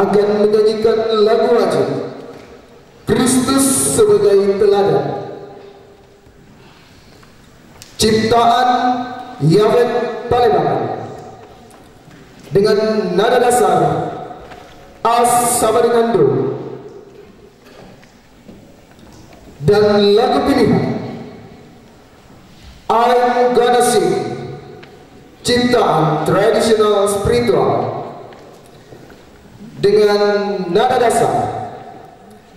akan menyanyikan lagu wajib Kristus sebagai teladan, ciptaan Yawet Palembang, dengan nada dasar A sama dengan Do, dan lagu pilihan I'm Gonna Sing, ciptaan tradisional spiritual dengan nada dasar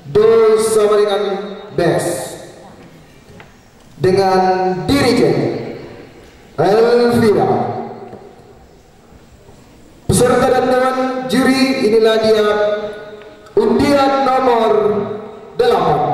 Do sama dengan bass, dengan dirigen Elvira. Peserta dan dewan juri, inilah dia undian nomor 8.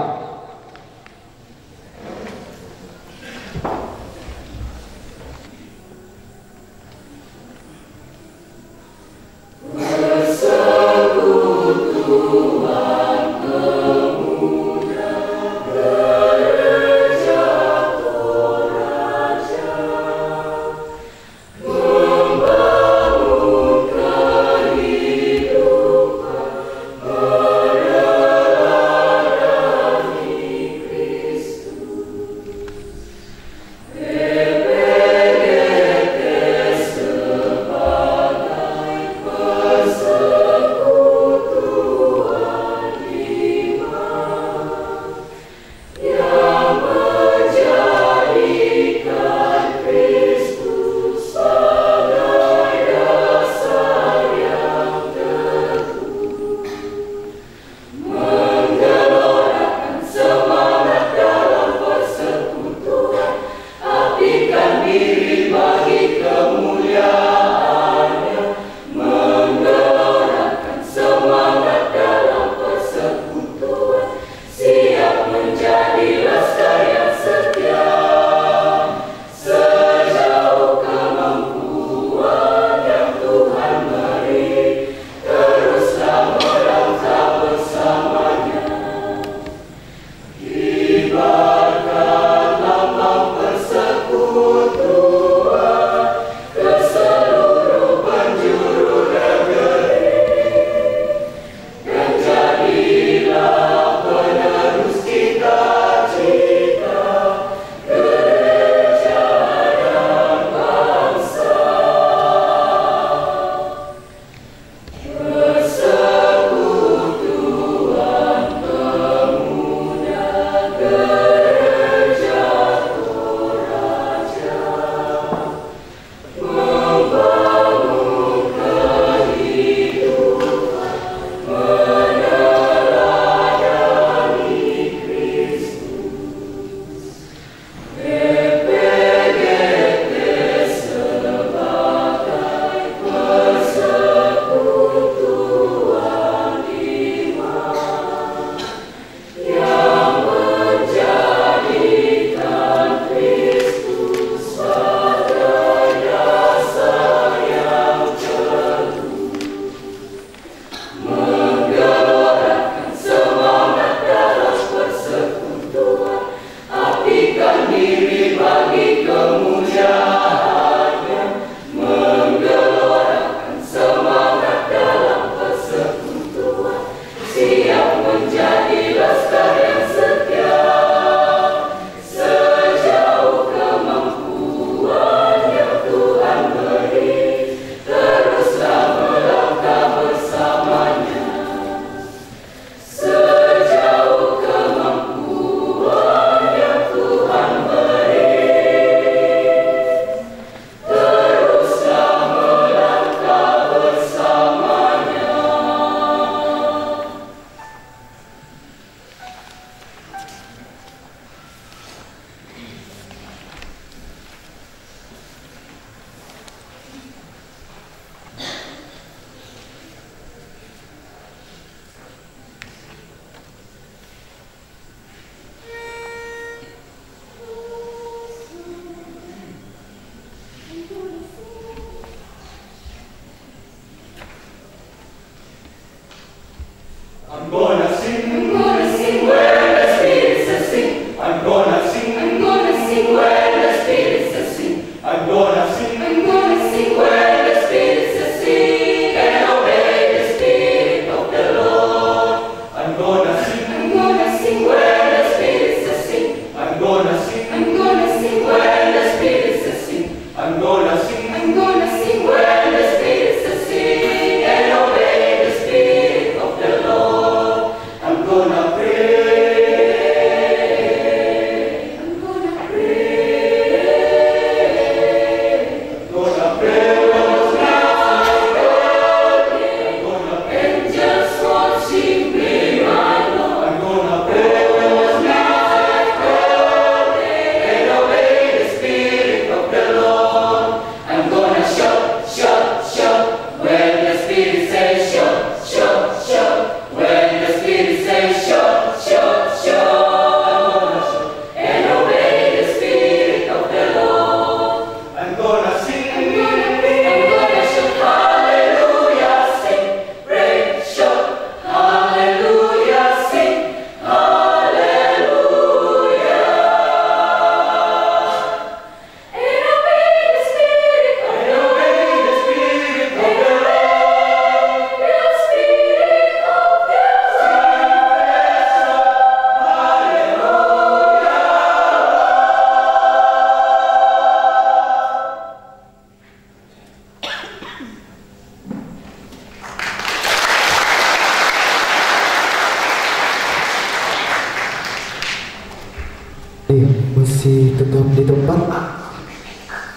Iya, masih tetap di tempat.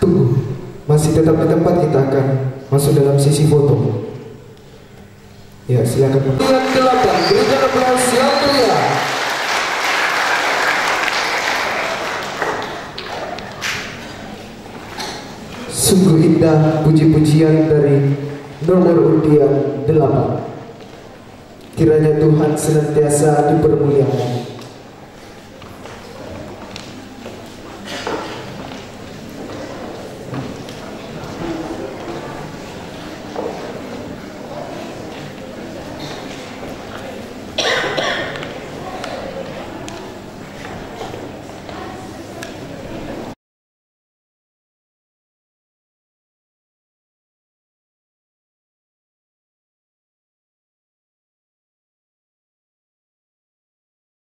Tunggu, masih tetap di tempat, kita akan masuk dalam sisi foto. Ya, silakan. Yang 8, berikan aplaus yang meriah. Sungguh indah puji-pujian dari nomor undian 8. Kiranya Tuhan senantiasa dipermuliakan.